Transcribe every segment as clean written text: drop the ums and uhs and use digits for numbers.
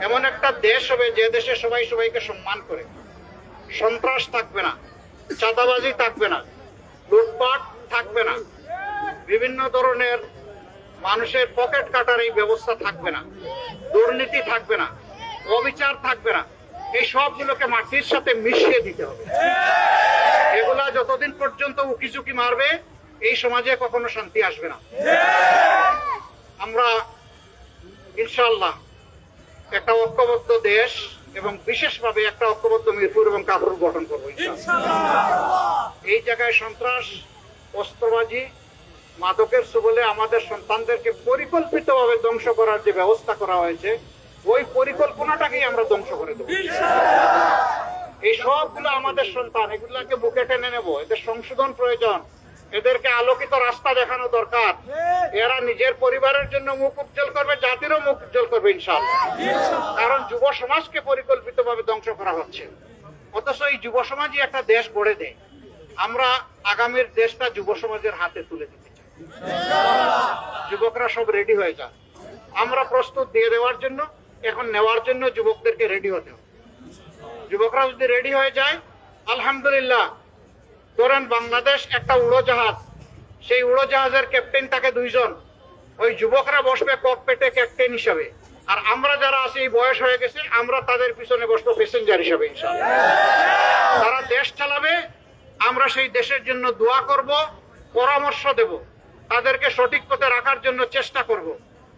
এমন একটা দেশ হবে যে দেশে সবাই সবাইকে সম্মান করে, সন্ত্রাস থাকবে না, চাঁদাবাজি থাকবে না, লুটপাট থাকবে না, বিভিন্ন ধরনের মানুষের পকেট কাটার এই ব্যবস্থা থাকবে না, দুর্নীতি থাকবে না, অবিচার থাকবে না। এই সবগুলোকে মাটির সাথে মিশিয়ে দিতে হবে। এগুলা যতদিন পর্যন্ত উকিঝুঁকি মারবে এই সমাজে কখনো শান্তি আসবে না। আমরা ইনশাআল্লাহ একটা ঐক্যবদ্ধ দেশ এবং বিশেষভাবে একটা ঐক্যবদ্ধ মিরপুর এবং কাপুর গঠন করবো ইনশাআল্লাহ। এই জায়গায় সন্ত্রাস, অস্ত্রবাজি, মাদকের সুবলে আমাদের সন্তানদেরকে পরিকল্পিতভাবে ধ্বংস করার যে ব্যবস্থা করা হয়েছে, ওই পরিকল্পনাটাকেই আমরা ধ্বংস করে দেবো। এই সবগুলো আমাদের সন্তান, এগুলাকে বুকে টেনে নেব। এদের সংশোধন প্রয়োজন, এদেরকে আলোকিত রাস্তা দেখানো দরকার। এরা নিজের পরিবারের জন্য মুখ উজ্জ্বল করবে, জাতিরও মুখ উজ্জ্বল করবে ইনশাআল্লাহ। কারণ যুব সমাজকে পরিকল্পিতভাবে ধ্বংস করা হচ্ছে, অথচ এই যুব সমাজই একটা দেশ গড়ে দেয়। আমরা আগামীর দেশটা যুব সমাজের হাতে তুলে দিতে চাই। যুবকরা সব রেডি হয়ে যান, আমরা প্রস্তুত দিয়ে দেওয়ার জন্য, এখন নেওয়ার জন্য যুবকদেরকে রেডি হতে হবে। যুবকরা যদি রেডি হয়ে যায়, আলহামদুলিল্লাহ, ধরেন বাংলাদেশ একটা উড়োজাহাজ, সেই উড়োজাহাজের ক্যাপ্টেন থাকে 2 জন, ওই যুবকরা বসবে ককপিটে ক্যাপ্টেন হিসাবে, আর আমরা যারা আছি এই বয়স হয়ে গেছে, আমরা তাদের পিছনে বসবো প্যাসেঞ্জার হিসাবে ইনশাআল্লাহ। তারা দেশ চালাবে, আমরা সেই দেশের জন্য দোয়া করব, পরামর্শ দেব, তাদেরকে সঠিক পথে রাখার জন্য চেষ্টা করব।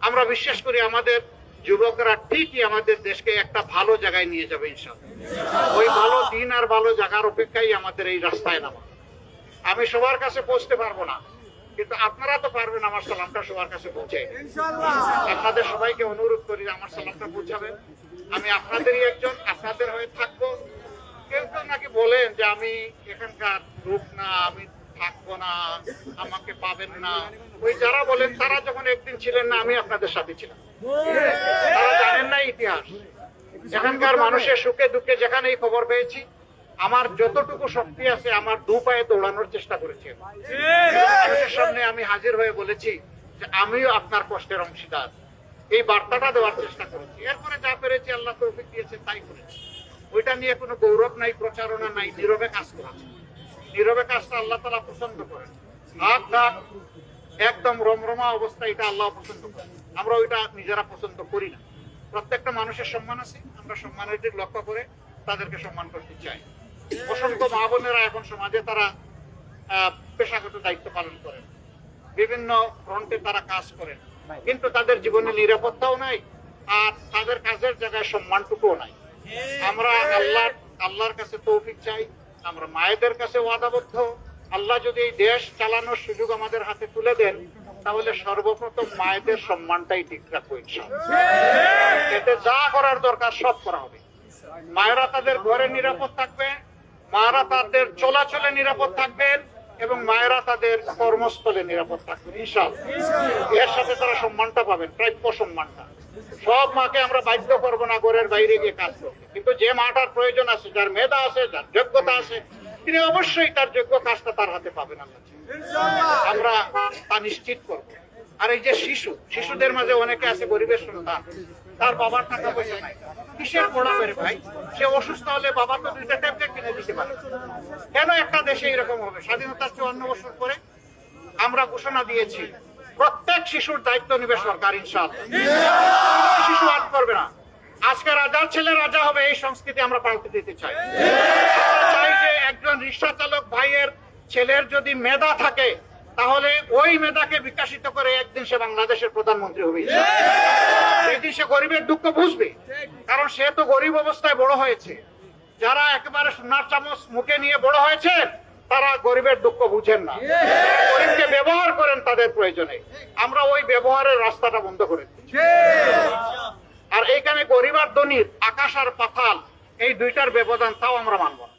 আমরা বিশ্বাস করি আমাদের যুবকরা ঠিকই আমাদের দেশকে একটা ভালো জায়গায় নিয়ে যাবে ইনশাআল্লাহ। ওই ভালো দিন আর ভালো জায়গার অপেক্ষায় আমাদের এই রাস্তায় নামা। আমি সবার কাছে পৌঁছতে পারবো না, কিন্তু আপনারা তো পারবেন আমার সালামটা সবার কাছে পৌঁছে। আপনাদের সবাইকে অনুরোধ করি আমার সালামটা পৌঁছাবেন। আমি আপনাদেরই একজন, আপনাদের হয়ে থাকবো। কেউ কেউ নাকি বলেন যে আমি এখানকার লোক না, আমি থাকবো না, আমাকে পাবেন না। ওই যারা বলেন তারা যখন একদিন ছিলেন না, আমি আপনাদের সাথে ছিলাম। তারা জানেন না ইতিহাস। এখানকার মানুষের সুখে দুঃখে যেখানেই খবর পেয়েছি, আমার যতটুকু শক্তি আছে আমার 2 পায়ে দৌড়ানোর চেষ্টা করেছি। মানুষের সামনে আমি হাজির হয়ে বলেছি যে আমিও আপনার কষ্টের অংশীদার, এই বার্তাটা দেওয়ার চেষ্টা করেছি। এরপরে যা পেরেছি আল্লাহ তৌফিক দিয়েছে তাই করেছি। ওইটা নিয়ে কোনো গৌরব নাই, প্রচারণা নাই, নীরবে কাজ করেছে। নীরবে কাজটা আল্লাহ তাআলা পছন্দ করেন। হাত ডাক একদম রমরমা অবস্থা, এটা আল্লাহ পছন্দ করেন। আমরা ওইটা নিজেরা পছন্দ করি না। প্রত্যেকটা মানুষের সম্মান আছে, আমরা সম্মানের দিক লক্ষ্য করে তাদেরকে সম্মান করতে চাই। অসংখ্য মা বোনেরা এখন সমাজে তারা পেশাগত দায়িত্ব পালন করেন, বিভিন্ন ফ্রন্টে তারা কাজ করেন, কিন্তু তাদের জীবনে নিরাপত্তাও নাই, আর তাদের কাজের জায়গায় সম্মানটুকুও নাই। আমরা আল্লাহর কাছে তৌফিক চাই, আমরা মায়েদের কাছে ওয়াদাবদ্ধ। আল্লাহ যদি এই দেশ চালানোর সুযোগ আমাদের হাতে তুলে দেন, তাহলে সর্বপ্রথম মায়েদের সম্মানটাই ঠিক রাখবো ইনশাআল্লাহ। এতে যা করার দরকার সব করা হবে। মায়েরা তাদের ঘরে নিরাপদ থাকবে, মায়েরা তাদের চলাচলে নিরাপদ থাকবেন, এবং মায়েরা তাদের কর্মস্থলে নিরাপদ থাকবেন ইনশাআল্লাহ। এর সাথে তারা সম্মানটা পাবেন, প্রাপ্য সম্মানটা। সব মাকে আমরা বাধ্য করবো না ঘরের বাইরে গিয়ে কাজ করতে, কিন্তু যে মাটার প্রয়োজন আছে, যার মেধা আছে, যার যোগ্যতা আছে, তিনি অবশ্যই তার যোগ্য কাজটা তার হাতে পাবেন। আমরা তা নিশ্চিত করবো। আর এই যে শিশুদের মাঝে অনেকে আছে গরিবের সন্তান, তার বাবার টাকা পয়সা নাই, কিসের পড়াবে ভাই? সে অসুস্থ হলে বাবা তো 2টা ট্যাবলেট কিনে দিতে পারে। কেন একটা দেশে এরকম হবে? স্বাধীনতার 54 বছর পরে আমরা ঘোষণা দিয়েছি প্রত্যেক শিশুর দায়িত্ব নেবে সরকার ইনশাআল্লাহ। শিশু আট করবে না। আজকে রাজার ছেলে রাজা হবে, এই সংস্কৃতি আমরা পাল্টে দিতে চাই। আমরা চাই যে একজন রিক্সা চালক ভাইয়ের ছেলের যদি মেধা থাকে, তাহলে ওই মেধাকে বিকশিত করে একদিন সে বাংলাদেশের প্রধানমন্ত্রী হবে। একদিন সে গরিবের দুঃখ বুঝবে, কারণ সে তো গরিব অবস্থায় বড় হয়েছে। যারা একেবারে সোনার চামচ মুখে নিয়ে বড় হয়েছে, তারা গরিবের দুঃখ বুঝেন না, গরিবকে ব্যবহার করেন তাদের প্রয়োজনে। আমরা ওই ব্যবহারের রাস্তাটা বন্ধ করে দিচ্ছি। আর এইখানে গরিব আর ধনীর, আকাশ আর পাতাল, এই 2টার ব্যবধান, তাও আমরা মানব না।